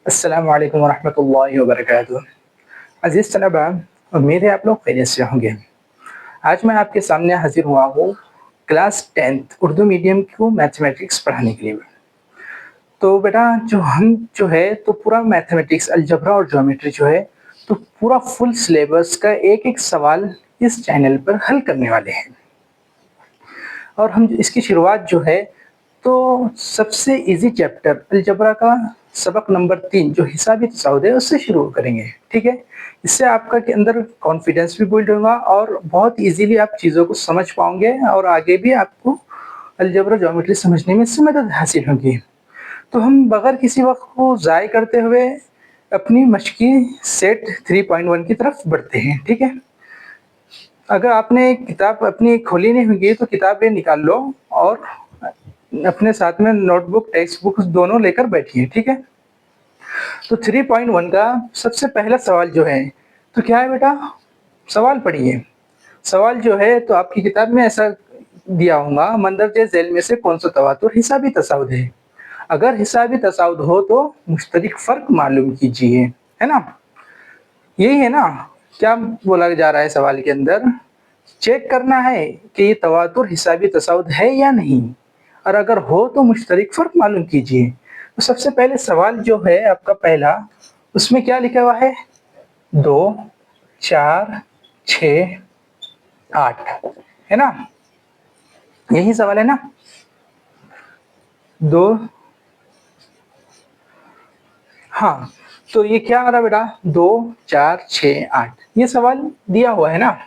अस्सलामु अलैकुम वरहमतुल्लाहि वबरकातुहू। अज़ीज़ तलबा, उम्मीद है आप लोग खैरियत से होंगे। आज मैं आपके सामने हाज़िर हुआ हूँ क्लास 10th उर्दू मीडियम को मैथमेटिक्स पढ़ाने के लिए। तो बेटा जो है तो पूरा मैथमेटिक्स, अलजेब्रा और ज्योमेट्री जो है तो पूरा फुल सिलेबस का एक-एक सवाल इस चैनल पर हल करने वाले हैं। और हम इसकी शुरुआत जो है तो सबसे ईज़ी चैप्टर अलजेब्रा का सबक नंबर 3 जो हिसाबी तसाउद है उससे शुरू करेंगे, ठीक है? इससे आपका के अंदर कॉन्फिडेंस भी बिल्ड होगा और बहुत ईज़िली आप चीज़ों को समझ पाओगे और आगे भी आपको अलजेब्रा ज्योमेट्री समझने में इससे मदद हासिल होगी। तो हम बगैर किसी वक़्त को ज़ाय करते हुए अपनी मश्क़ी सेट 3.1 की तरफ बढ़ते हैं, ठीक है? अगर आपने किताब अपनी खोली नहीं होगी तो किताबें निकाल लो और अपने साथ में नोटबुक, टेक्स्ट बुक दोनों लेकर बैठिए, ठीक है? तो 3.1 का सबसे पहला सवाल जो है, तो क्या है बेटा? सवाल पढ़िए। सवाल जो है तो आपकी किताब में ऐसा दिया होगा, मंदरजे झैल में से कौन-सा तवातुर हिसाबी तसाउद है? अगर हिसाबी तसाउद हो तो मुश्तरिक फ़र्क मालूम कीजिए, है ना? यही है ना? क्या बोला जा रहा है सवाल के अंदर? चेक करना है कि ये तवातुर हिसाबी तसाउद है या नहीं, और अगर हो तो मुश्तरिक फ़र्क मालूम कीजिए। तो सबसे पहले सवाल जो है आपका पहला, उसमें क्या लिखा हुआ है? 2, 4, 6, 8, है ना? यही सवाल है ना? 2 हाँ, तो ये क्या आ रहा है बेटा? 2, 4, 6, 8 ये सवाल दिया हुआ है ना?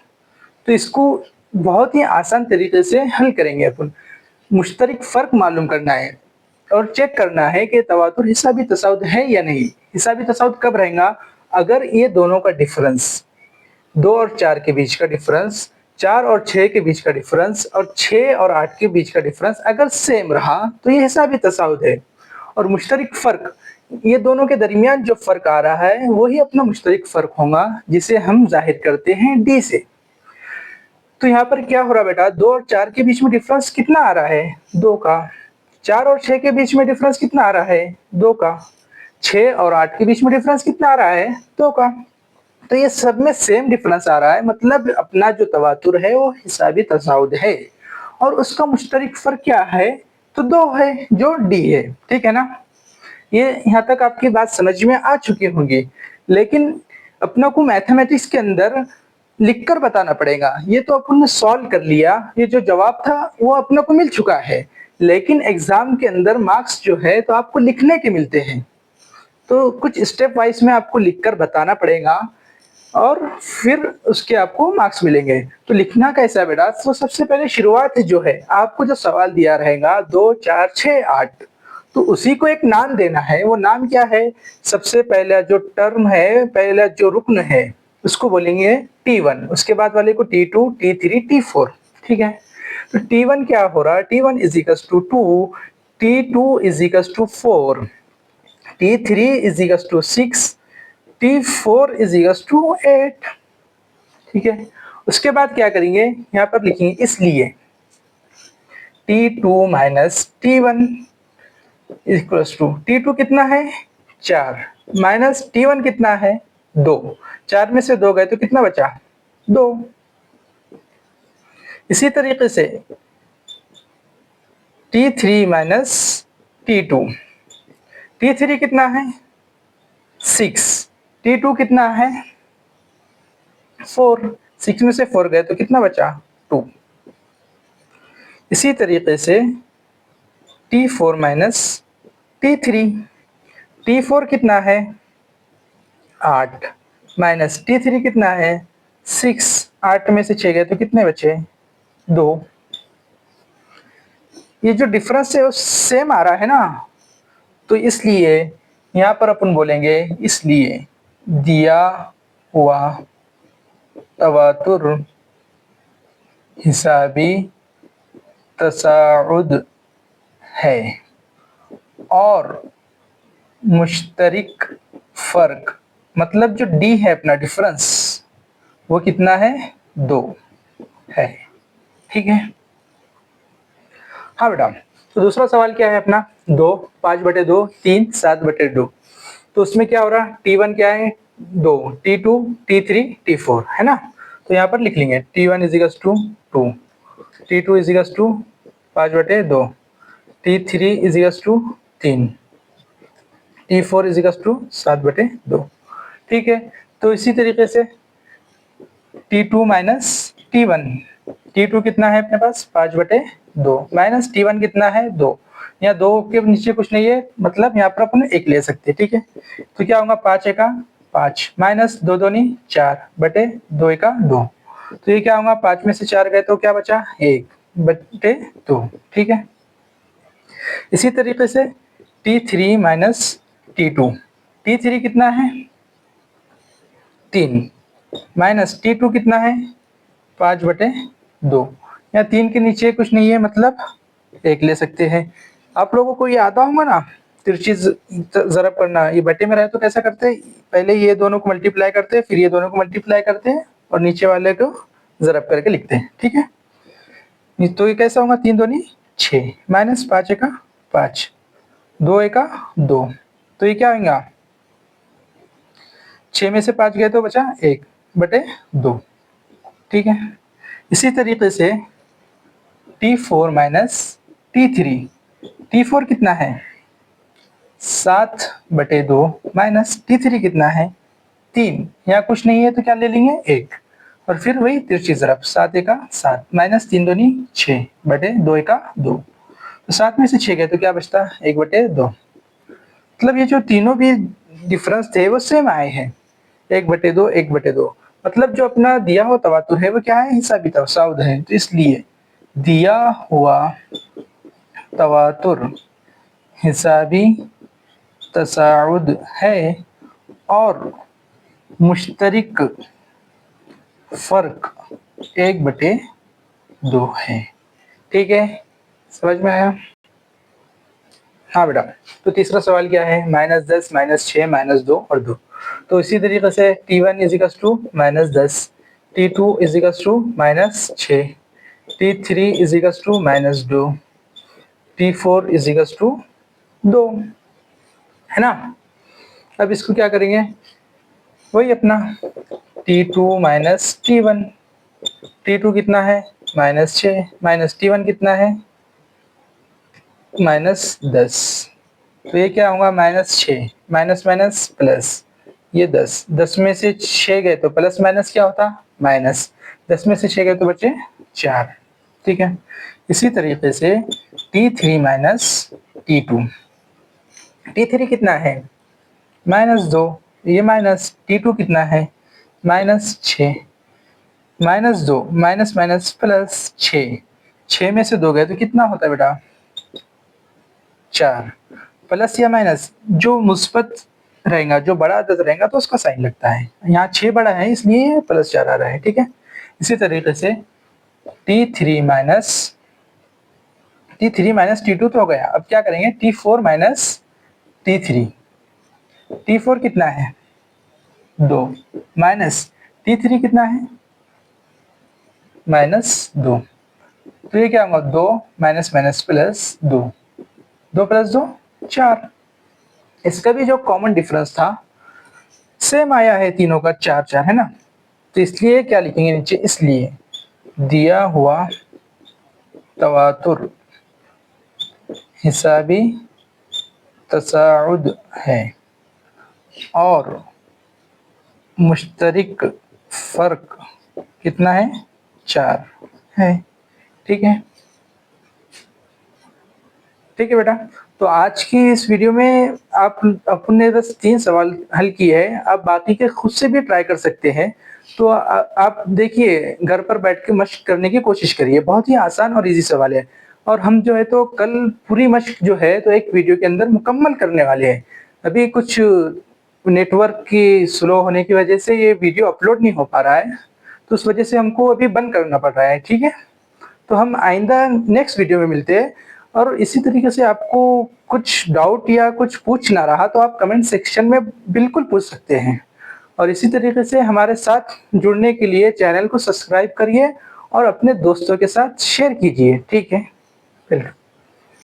तो इसको बहुत ही आसान तरीके से हल करेंगे अपन। मुश्तरिक फ़र्क मालूम करना है और चेक करना है कि तवातुर हिसाबी तसाउद है या नहीं। हिसाबी तसाउद कब रहेगा? अगर ये दोनों का डिफ़रेंस 2 और 4 के बीच का डिफ़रेंस, 4 और 6 के बीच का डिफ़रेंस और 6 और 8 के बीच का डिफ़रेंस अगर सेम रहा तो ये हिसाबी तसाउद है। और मुश्तरिक फ़र्क, ये दोनों के दरमियान जो फ़र्क आ रहा है वही अपना मुश्तरिक फ़र्क होगा, जिसे हम ज़ाहिर करते हैं डी से। तो यहाँ पर क्या हो रहा है बेटा? 2 और 4 के बीच में डिफ़रेंस कितना आ रहा है? 2 का। 4 और 6 के बीच में डिफ़रेंस कितना आ रहा है? 2 का। 6 और 8 के बीच में डिफ़रेंस कितना आ रहा है? 2 का। तो ये सब में सेम डिफ़रेंस आ रहा है, मतलब अपना जो तवातुर है वो हिसाबी तसाउद है और उसका मुश्तरिक फ़र्क क्या है? तो 2 है, जो डी है, ठीक है ना? ये यहाँ तक आपकी बात समझ में आ चुकी होगी। लेकिन अपना को मैथमेटिक्स के अंदर लिखकर बताना पड़ेगा। ये तो अपन ने सॉल्व कर लिया, ये जो जवाब था वो अपने को मिल चुका है। लेकिन एग्ज़ाम के अंदर मार्क्स जो है तो आपको लिखने के मिलते हैं। तो कुछ स्टेप वाइज़ में आपको लिखकर बताना पड़ेगा और फिर उसके आपको मार्क्स मिलेंगे। तो लिखना कैसा है बेटा? तो सबसे पहले शुरुआत जो है, आपको जो सवाल दिया रहेगा 2, 4, 6, 8 तो उसी को एक नाम देना है। वो नाम क्या है? सबसे पहला जो टर्म है, पहला जो रुक्न है, उसको बोलेंगे T1, उसके बाद वाले को T2, T3, T4, ठीक है? तो T1 क्या हो रहा है? T1 is equals to 2, T2 is equals to 4, T3 is equals to 6, T4 is equals to 8, ठीक है? उसके बाद क्या करेंगे? यहाँ पर लिखेंगे इसलिए T2 minus T1 equals to T2 कितना है? 4 माइनस T1 कितना है? 2। 4 में से 2 गए तो कितना बचा? 2। इसी तरीके से T3 माइनस T2, T3 कितना है? 6, T2 कितना है? 4, 6 में से 4 गए तो कितना बचा? 2। इसी तरीके से T4 माइनस T3, T4 कितना है? 8 माइनस T3 कितना है? 6, 8 में से 6 गए तो कितने बचे? 2। ये जो डिफरेंस है वो सेम आ रहा है ना, तो इसलिए यहाँ पर अपन बोलेंगे इसलिए दिया हुआ तवातुर हिसाबी तसाउद है और मुश्तरिक फ़र्क, मतलब जो डी है अपना डिफरेंस, वो कितना है? 2 है, ठीक है? हाँ बेटा, तो दूसरा सवाल क्या है अपना? 2, 5/2, 3, 7/2। तो उसमें क्या हो रहा है, T1 क्या है 2, T2, T3, T4 है ना। तो यहाँ पर लिख लेंगे T1 is equals to 2, T2 is equals to 5/2, T3 is equals to 3, T4 is equals to 7/2। ठीक है, तो इसी तरीके से T2 माइनस T1, T2 कितना है अपने पास 5/2 माइनस T1 कितना है 2, यहाँ 2 के नीचे कुछ नहीं है, मतलब यहाँ पर अपन 1 ले सकते हैं। ठीक है, तो क्या होगा 5 एका 5 माइनस 2 दूनी 4/2 एका 2, तो ये क्या होगा 5 में से 4 गए तो क्या बचा 1/2। ठीक है, इसी तरीके से T3 माइनस T2, T3 कितना है 3 माइनस T2 कितना है 5/2, यहाँ 3 के नीचे कुछ नहीं है, मतलब 1 ले सकते हैं। आप लोगों को ये आता होगा ना तिरछी ज़रब करना, ये बटे में रहे तो कैसा करते हैं, पहले ये दोनों को मल्टीप्लाई करते हैं, फिर ये दोनों को मल्टीप्लाई करते हैं और नीचे वाले को ज़रब करके लिखते हैं। ठीक है, तो ये कैसा होगा 3 दूनी 6 माइनस 5 एका 5, 2 एका 2, तो ये क्या होगा 6 में से 5 गए तो बचा 1/2। ठीक है, इसी तरीके से T4 माइनस T3, T4 कितना है 7/2 माइनस T3 कितना है 3, यहाँ कुछ नहीं है तो क्या ले लेंगे 1, और फिर वही तिरछी ज़रब 7 एका 7 माइनस 3 दूनी 6/2 एका 2, तो 7 में से 6 गए तो क्या बचता 1/2। मतलब ये जो तीनों भी डिफरेंस थे वो सेम आए हैं 1/2 1/2, मतलब जो अपना दिया हुआ तवातुर है वो क्या है हिसाबी तसाउद है, तो इसलिए दिया हुआ तवातुर हिसाबी तसाउद है और मुश्तरिक फर्क 1/2 है। ठीक है, समझ में आया। हाँ बेटा, तो तीसरा सवाल क्या है -10 -6 -2 और 2, तो इसी तरीके से T1 is equals to -10, T2 is equals to -6, T3 is equals to -2, T4 is equals to 2, है ना। अब इसको क्या करेंगे, वही अपना T2 माइनस T1, T2 कितना है -6 माइनस T1 कितना है -10, तो ये क्या होगा -6 माइनस माइनस प्लस, ये 10 में से 6 गए तो प्लस माइनस क्या होता माइनस, 10 में से 6 गए तो बचे 4। ठीक है, इसी तरीके से T3 माइनस T2, T3 कितना है -2, ये माइनस T2 कितना है -6 -2 माइनस माइनस प्लस 6 में से 2 गए तो कितना होता है बेटा 4, प्लस या माइनस जो मुस्बत रहेगा, जो बड़ा अदद रहेगा तो उसका साइन लगता है, यहाँ 6 बड़ा है इसलिए +4 आ रहा है। ठीक है, इसी तरीके से T3 माइनस T2 तो हो गया, अब क्या करेंगे T4 माइनस T3, T4 कितना है 2 माइनस T3 कितना है -2, तो ये क्या होगा 2 माइनस माइनस प्लस 2, 2 + 2 4, इसका भी जो कॉमन डिफरेंस था सेम आया है, तीनों का 4 4 है ना, तो इसलिए क्या लिखेंगे नीचे, इसलिए दिया हुआ तवातुर हिसाबी तसाउद है और मुश्तरिक फर्क कितना है 4 है। ठीक है, ठीक है बेटा, तो आज की इस वीडियो में आपने बस 3 सवाल हल किए हैं, आप बाकी के खुद से भी ट्राई कर सकते हैं। तो आप देखिए घर पर बैठ के मश्क करने की कोशिश करिए, बहुत ही आसान और इजी सवाल है, और हम जो है तो कल पूरी मश्क जो है तो एक वीडियो के अंदर मुकम्मल करने वाले हैं। अभी कुछ नेटवर्क की स्लो होने की वजह से ये वीडियो अपलोड नहीं हो पा रहा है, तो उस वजह से हमको अभी बंद करना पड़ रहा है। ठीक है, तो हम आइंदा नेक्स्ट वीडियो में मिलते हैं, और इसी तरीके से आपको कुछ डाउट या कुछ पूछना रहा तो आप कमेंट सेक्शन में बिल्कुल पूछ सकते हैं, और इसी तरीके से हमारे साथ जुड़ने के लिए चैनल को सब्सक्राइब करिए और अपने दोस्तों के साथ शेयर कीजिए। ठीक है, वेलकम।